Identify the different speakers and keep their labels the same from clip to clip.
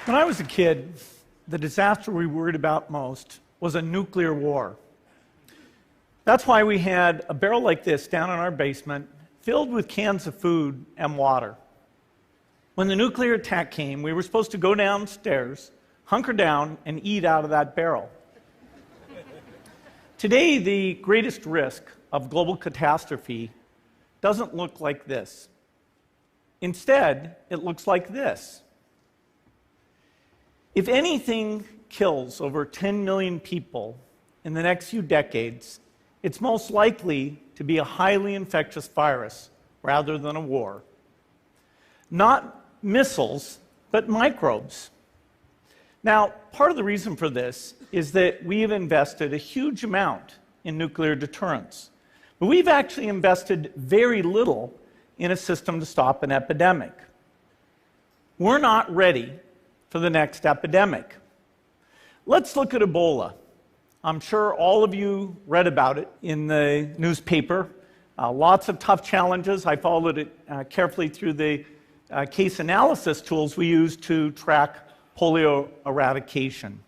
Speaker 1: When I was a kid, the disaster we worried about most was a nuclear war. That's why we had a barrel like this down in our basement, filled with cans of food and water. When the nuclear attack came, we were supposed to go downstairs, hunker down, and eat out of that barrel. Today, the greatest risk of global catastrophe doesn't look like this. Instead, it looks like this. If anything kills over 10 million people in the next few decades, it's most likely to be a highly infectious virus rather than a war. Not missiles, but microbes. Now, part of the reason for this is that we have invested a huge amount in nuclear deterrence, but we've actually invested very little in a system to stop an epidemic. We're not ready for the next epidemic. Let's look at Ebola. I'm sure all of you read about it in the newspaper. Lots of tough challenges. I followed it carefully through the case analysis tools we use to track polio eradication.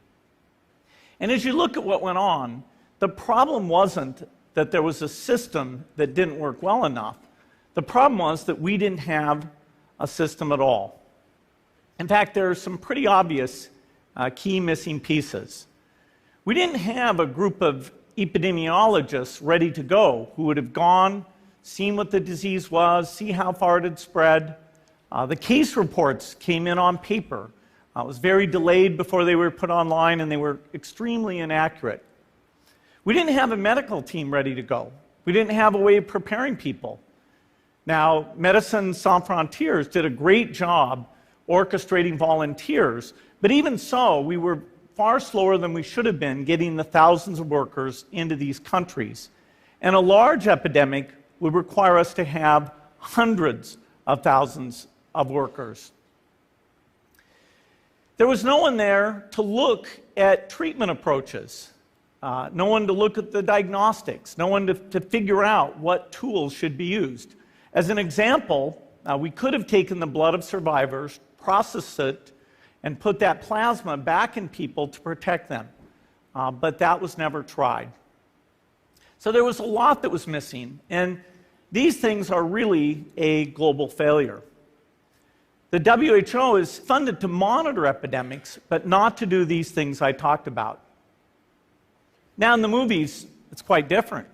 Speaker 1: And as you look at what went on, the problem wasn't that there was a system that didn't work well enough. The problem was that we didn't have a system at all. In fact, there are some pretty obvious key missing pieces. We didn't have a group of epidemiologists ready to go who would have gone, seen what the disease was, see how far it had spread. The case reports came in on paper. It was very delayed before they were put online, and they were extremely inaccurate. We didn't have a medical team ready to go. We didn't have a way of preparing people. Now, Médecins Sans Frontières did a great job orchestrating volunteers, but even so, we were far slower than we should have been getting the thousands of workers into these countries. And a large epidemic would require us to have hundreds of thousands of workers. There was no one there to look at treatment approaches, no one to look at the diagnostics, no one to figure out what tools should be used. As an example, we could have taken the blood of survivors, processed it, and put that plasma back in people to protect them. But that was never tried. So there was a lot that was missing, and these things are really a global failure. The WHO is funded to monitor epidemics, but not to do these things I talked about. Now in the movies, it's quite different.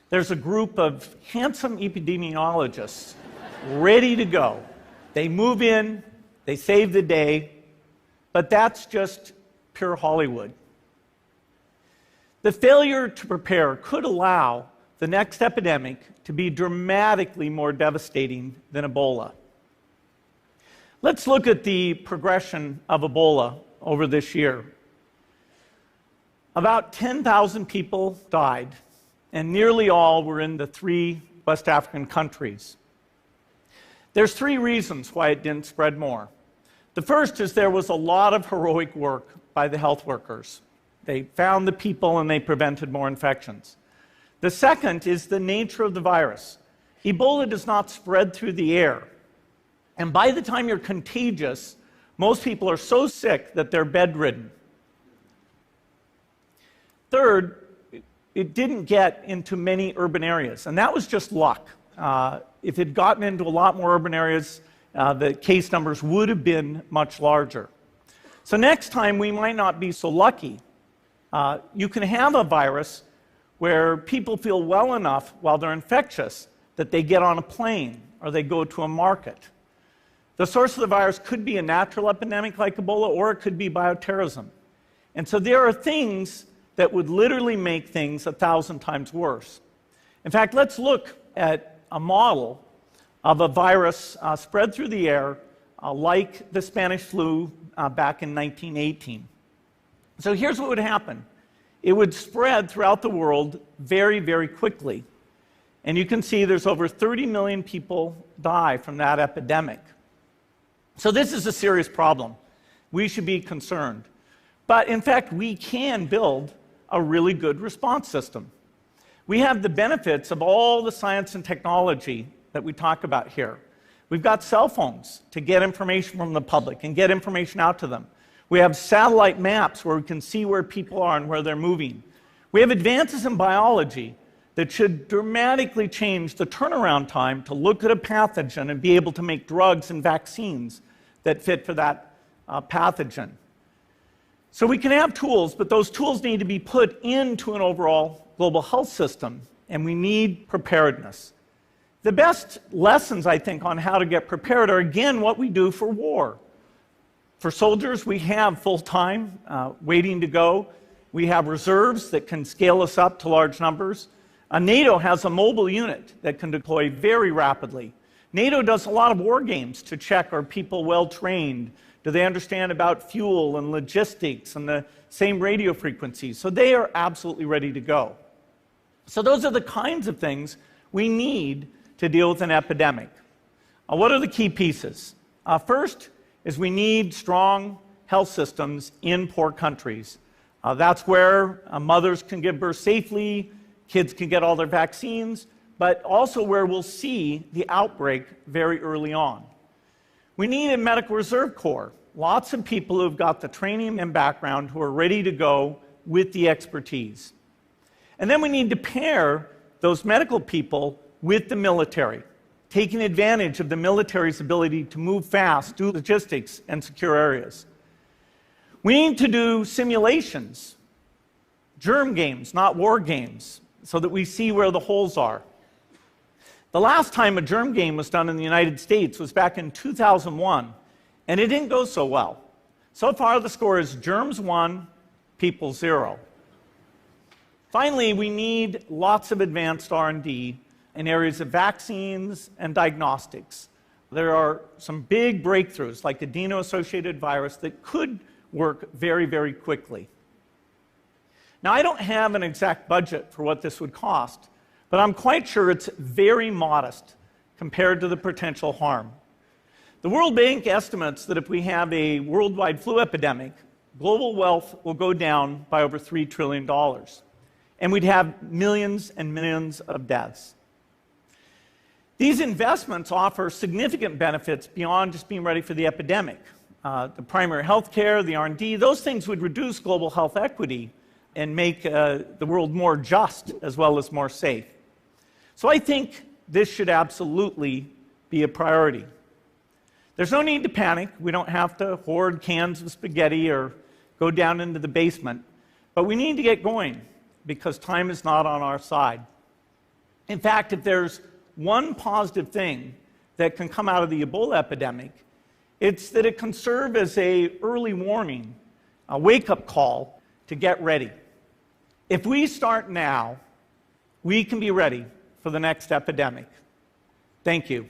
Speaker 1: There's a group of handsome epidemiologists ready to go. They move in, they save the day, but that's just pure Hollywood. The failure to prepare could allow the next epidemic to be dramatically more devastating than Ebola. Let's look at the progression of Ebola over this year. About 10,000 people died, and nearly all were in the 3 West African countries. There's 3 reasons why it didn't spread more. The first is there was a lot of heroic work by the health workers. They found the people and they prevented more infections. The second is the nature of the virus. Ebola does not spread through the air. And by the time you're contagious, most people are so sick that they're bedridden. Third, it didn't get into many urban areas, and that was just luck. If it had gotten into a lot more urban areas, the case numbers would have been much larger. So next time, we might not be so lucky. You can have a virus where people feel well enough while they're infectious that they get on a plane or they go to a market. The source of the virus could be a natural epidemic like Ebola, or it could be bioterrorism. And so there are things that would literally make things 1,000 times worse. In fact, let's look at a model of a virus spread through the air like the Spanish flu back in 1918. So here's what would happen. It would spread throughout the world very, very quickly. And you can see there's over 30 million people die from that epidemic. So this is a serious problem. We should be concerned. But in fact, we can build a really good response system. We have the benefits of all the science and technology that we talk about here. We've got cell phones to get information from the public and get information out to them. We have satellite maps where we can see where people are and where they're moving. We have advances in biology that should dramatically change the turnaround time to look at a pathogen and be able to make drugs and vaccines that fit for that pathogen. So we can have tools, but those tools need to be put into an overall global health system, and we need preparedness. The best lessons, I think, on how to get prepared are, again, what we do for war. For soldiers, we have full-time waiting to go. We have reserves that can scale us up to large numbers. NATO has a mobile unit that can deploy very rapidly. NATO does a lot of war games to check, are people well-trained? Do they understand about fuel and logistics and the same radio frequencies? So they are absolutely ready to go. So those are the kinds of things we need to deal with an epidemic. What are the key pieces? First is we need strong health systems in poor countries. That's where mothers can give birth safely, kids can get all their vaccines, but also where we'll see the outbreak very early on. We need a medical reserve corps, lots of people who've got the training and background who are ready to go with the expertise. And then we need to pair those medical people with the military, taking advantage of the military's ability to move fast, do logistics, and secure areas. We need to do simulations, germ games, not war games, so that we see where the holes are. The last time a germ game was done in the United States was back in 2001, and it didn't go so well. So far, the score is germs 1, people 0. Finally, we need lots of advanced R&D in areas of vaccines and diagnostics. There are some big breakthroughs, like the adeno-associated virus, that could work very, very quickly. Now, I don't have an exact budget for what this would cost, but I'm quite sure it's very modest compared to the potential harm. The World Bank estimates that if we have a worldwide flu epidemic, global wealth will go down by over $3 trillion, and we'd have millions and millions of deaths. These investments offer significant benefits beyond just being ready for the epidemic. The primary health care, the R&D, those things would reduce global health equity and make the world more just as well as more safe. So I think this should absolutely be a priority. There's no need to panic. We don't have to hoard cans of spaghetti or go down into the basement. But we need to get going because time is not on our side. In fact, if there's one positive thing that can come out of the Ebola epidemic, it's that it can serve as an early warning, a wake-up call to get ready. If we start now, we can be ready for the next epidemic. Thank you.